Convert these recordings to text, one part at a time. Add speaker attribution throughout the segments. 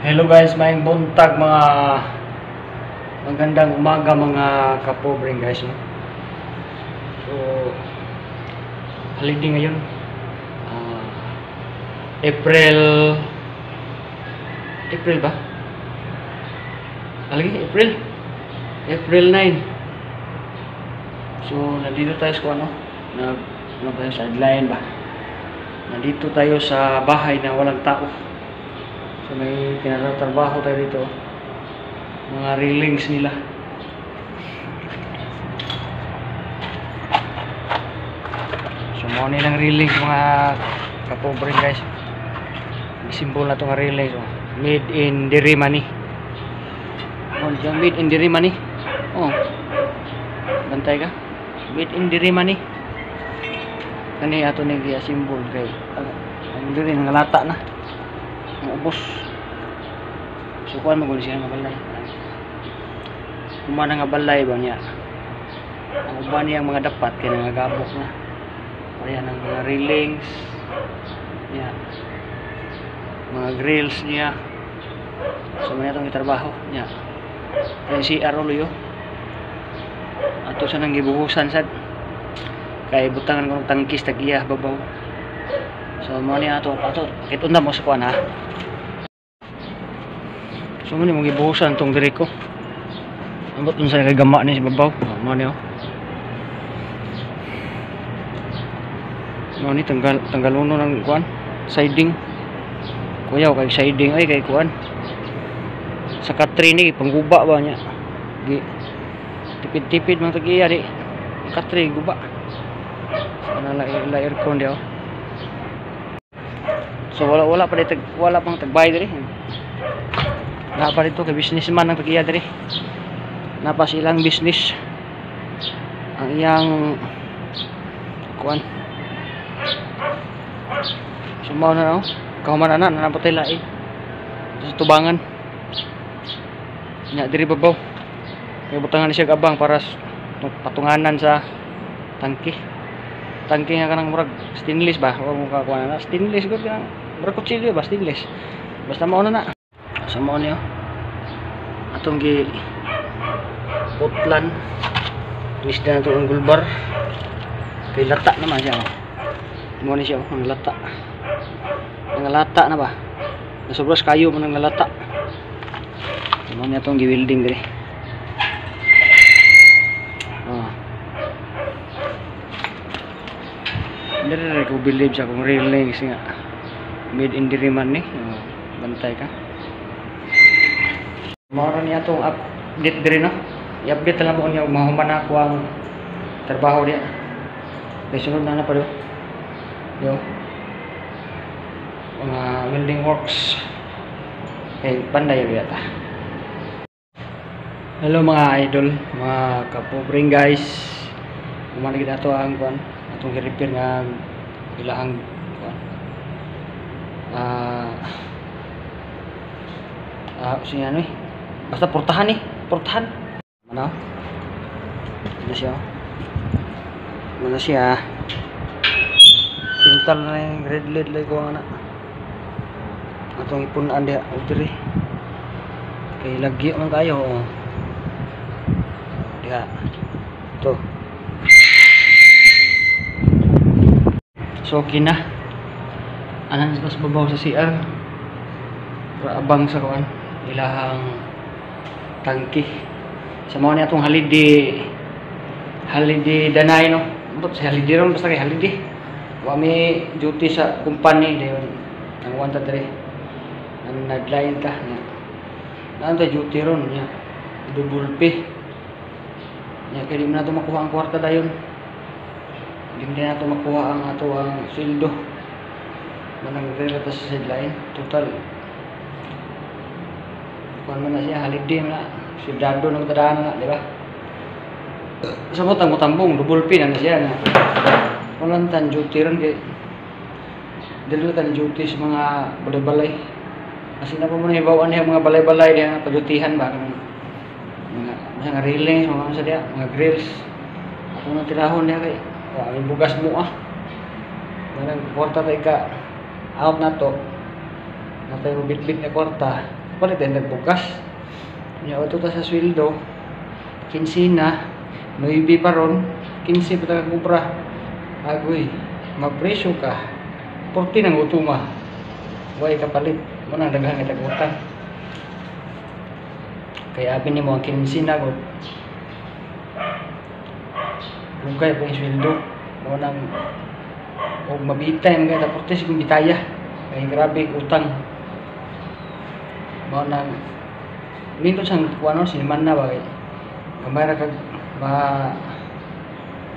Speaker 1: Hello guys, maayong buntag mga magandang umaga mga kapobreng guys, no? So holiday ngayon, April ba? Alagi April 9. So nandito tayo sa tayo sa sideline ba? Nandito tayo sa bahay na walang tao. So may tinatrabaho tayo dito, mga railings nila. So mo nilang railings mga kapobre guys. Simbol na itong railings, made in Dirimani. Made in Dirimani. Bantay ka, made in Dirimani. Kani ato ni simbol kay ang diri nangalata na ubos. So kuan mo siya nga balay. Kumana nga balay ba niya. Ang uban niya mga dapat kay nagabok na. Ayan ang mga railings. Yan. Mga grills niya. So man itong trabaho niya. Kay si Arolo yo. Ato sa nang gibuhusan sad. Kay butangan ko ng tangkis tagiya babaw. So mo ni ato kitunda mo sa kuan ha. So mo ni mo gibuhusan tong diri ko. Ambot dun sa kagama ni sa babaw. Mo ni Mo ni tanggal uno ng kuan siding. Kuyaw kay siding ay kay kuan. Sa katri ni pangguba ba niya. Gi tipid-tipid man tagiya di. Katri guba. Sana la aircon di So wala pang tagbay diri. Na pa dito kay businessman ang tagiya diri. Napa silang business. Ang iyang kuan. Sumaw na kauman na napatay lain. Sa tubangan. Nya diri babaw. Kay butangan siya gabang para patunganan sa tangki. Tangki nga kanang murag stainless ba? O mo ka kuan na stainless gud kanang murag kutsilyo ba stainless. Basta mao na. Sa mao niyo. Atong gi putlan. Isda na to ang gulbar. Kay lata naman siya. Mo ni siya ang lata. Ang lata na ba? Nasobras kayo man ang lata. Mo ni atong gi-welding dire. Hindi ko believe sa kung real links nga made in Dirimani. Bantay ka. Mara niya itong update dire no. I-update lang mo niya mahuman na ako ang trabaho niya. Kaya sunod na pa yung mga welding works kay panday yata. Hello mga idol, mga kapobreng guys. Umaligid ato ang kuan atong gi-repair nga ilahang kuan. Siya ano basta portahan portahan. Ano? Mana siya? Pintal na yung red lead like ko ana. Atong ipunan dia diri. Kay lagi man kayo. Diha. To. So okay na. Anan mas babaw sa CR. Para abang sa kuan ilahang tangki. Sa mao ni atong holiday danay no. Ambot sa holiday ron basta kay holiday. Wa may duty sa company dayon. Ang wanta diri. Ang naglain ka nya. Naan ta duty ron nya. Double pay. Nya kay di man nato makuha ang kwarta dayon. Hindi na nato makuha ang ato ang sweldo. Manang relata sa sideline total. Kung man na siya holiday na sudado ng tadaan na, di ba? Sa mo tambong double pin na siya na. Kung lang tan duty ron kay dili tan duty sa mga balay-balay. Kasi na po mo ibawaan niya mga balay-balay diya pagdutihan ba mga railings mga sa diya, mga grills. Ako nang tirahon niya kay ang bugas mo Manang kwarta kay ka out na to. Natay mo bitbit na kwarta. makapalit ay nagbukas. Nya auto ta sa sweldo 15 na 9 pa ron 15 pa ta kubra. Agoy, magpresyo ka 40 nang utuma. Way kapalit mo nang daghang itag utang. Kaya abi nimo ang 15 na gud. Lugay pa yung sweldo. Mo nang o mabitay mga tapos kung bitaya. Kaya grabe utang. Mo nang nindot sang kuano siniman na ba kay gamay ra kag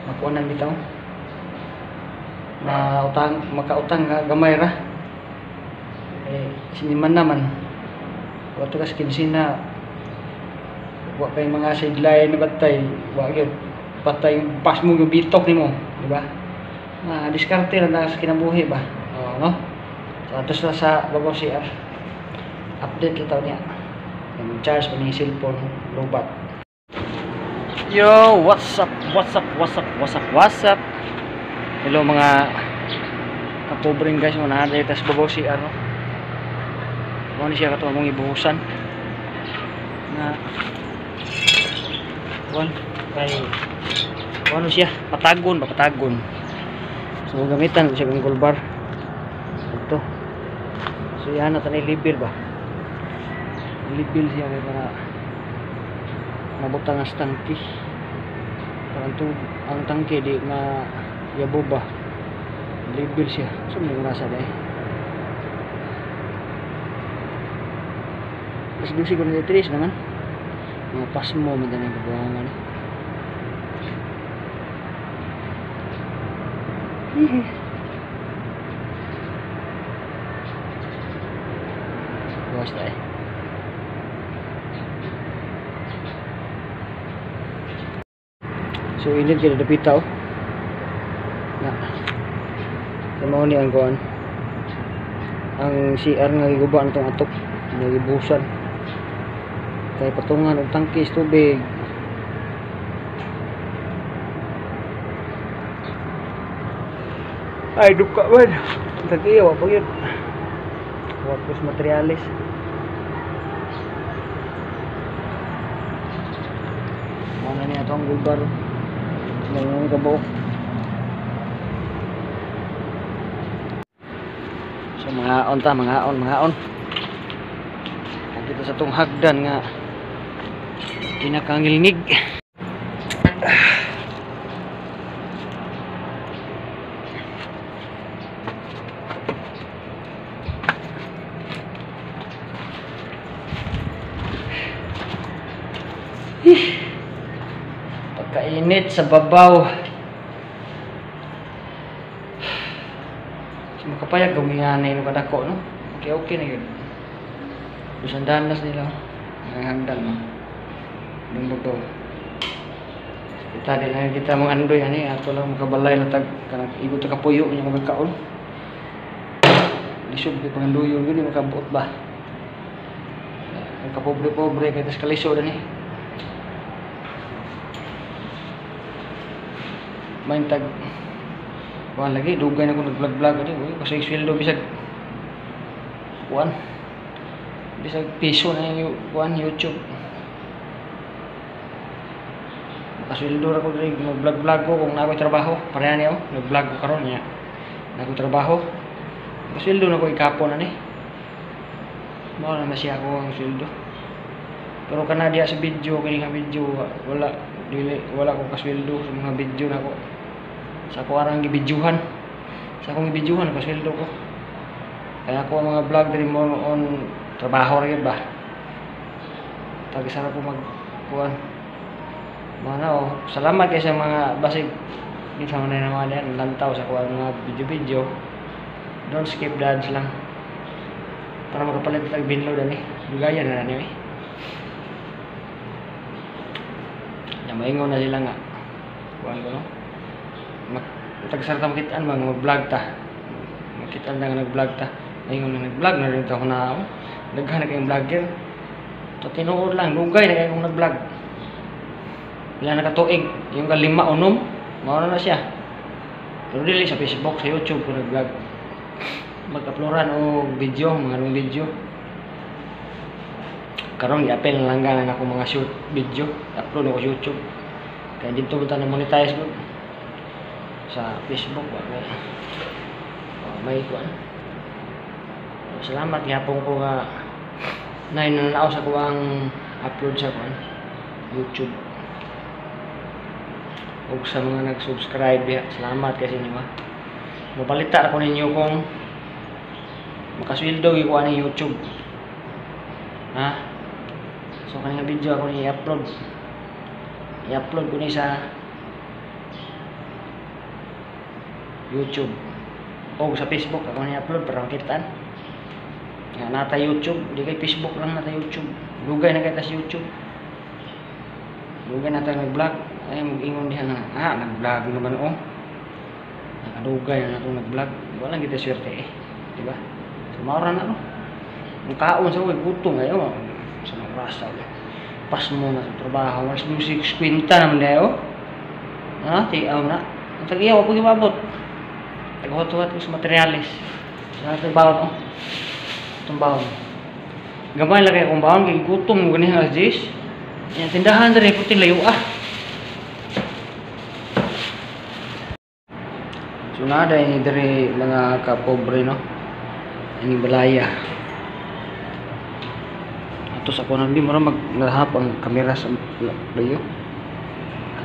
Speaker 1: makuanan bitaw. Makautang nga gamay ra. Siniman naman. Wato kas 15 na wa kay mga sideline na batay, wa gyud patay yung pas mo yung bitok nimo, di ba? Diskarte lang na sa kinabuhi ba? No? So atos na sa babaw CR. Update lang niya. Yung charge pa ni cellphone lobat. Yo, what's up? Hello mga kapobring guys, mo na tas babaw CR no. Mo ni siya kato mong ibuhusan. Na kay ano siya, patagon. So gamitan ko siya ng gold bar. Ito. So yan na tanay libil ba? Libil siya kay para mabutang as tangki. Parang ang tangki di na yabo ba? Libil siya. So may nasa dai. Mas dusi ko na tris naman. Mga pasmo man din ang kabuhangan. Bukas na eh. So init kita dapitaw. Na. Kamo ni ang kuan. Ang CR nga giguba nitong atok, nagibusan. Kay patungan og tangkis tubig. Ay duka man. Tagiyaw pa yun. Wapos materialis. Mana niya itong gulbar. Ngayon kabuok. So mga on. Dito sa tong hagdan nga pinakangilngig. Pagkainit sa babaw. So makapayag guminganay no kadako no. Okay na yun. Dusan danas nila ang hagdan no. Yung babaw. Kita din lang kita mga andoy ani ato lang makabalay na tag kanang igo ta kapuyo nya magkaon. Lisod kay panganduyo gyud makabuot ba. Ang kapobre-pobre kay tas kalisod ani. Main tag kuan lagi dugay na ko nag-vlog ani uy kasi sweldo bisag kuan bisag piso na yung kuan YouTube. Kasweldo ra ko diri mag-vlog ko kung na ako'y trabaho. Pareha niyo, nag-vlog ko karon niya. Na ako'y trabaho. Kasweldo na ko ikapon ani. Mao na siya ako ang sweldo. Pero kana diya sa video kini nga video wala ko kasweldo sa mga video nako. Sa ko arang gibidyohan. Sa akong gibidyohan kasweldo ko. Kaya ako mga vlog diri mo on trabaho ra gyud ba. Tagisara ko mag kuan. Mana salamat kay sa mga basig di sa mga naman yan lantaw sa kuan mga video. Don't skip the ads lang. Para makapalit tag binload ani. Dugayan na ni. Maingon na sila nga kuhan ko no tagsarta makitaan ba mag-vlog ta makitaan na nga nag-vlog ta maingon na nag-vlog na rin ta na naghanap kayong vlogger to tinuod lang lugay na kayong nag-vlog wala nakatuig yung kalima unom mauna na siya pero dili sa Facebook sa YouTube ko nag-vlog mag-uploadan o video mga anong video Karon i-apply na lang ganan ako mga short video, upload ko sa YouTube. Kaya dito mo na monetize ko sa Facebook may kuan. Salamat gyapon ko nga nananaw sa kuwang upload sa kuan YouTube. Ug sa mga nag-subscribe diha, salamat kasi ninyo. Mapalita ako ninyo kung makasweldo gyud ko ani YouTube. Ha? So kanang video ako ni i-upload. I-upload ko ni sa YouTube o sa Facebook ako ni upload para makitaan. Nga nata YouTube, di kay Facebook lang nata YouTube. Dugay na kita sa YouTube. Dugay na tayo nag-vlog. Ay mag-ingon diha nga, nag-vlog naman nakadugay na itong nag-vlog. Walang kita swerte di ba? So maura na kaon sa uwi, gutom ngayon sa nagrasa pas mo na sa trabaho mas music kwinta naman dayo tiaw na ang tag-iyaw ako gibabot tag-hot-hot ko sa materialis sa natin bawon itong bawon gamay lagi akong bawon kaya gutom mo ganyan alas 10 yan tindahan na rin puting layo so nada ini dari mga kapobre ini balaya atos ako nang di mo magnahap ang kamera sa layo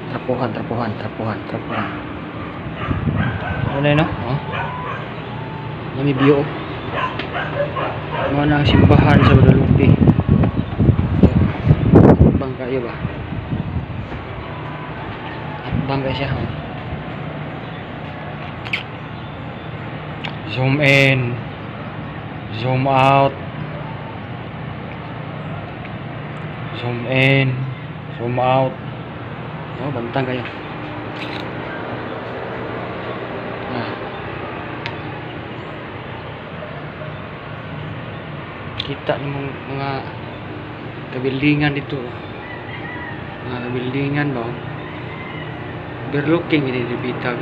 Speaker 1: trapuhan ano no nami biyo mga ang simbahan sa Guadalupe bang kayo ba bang kayo siya zoom in, zoom out, zoom in, zoom out. Bantang kayo. Kita ng mga kabuildingan dito. Mga kabuildingan ba? Overlooking ini di bitag.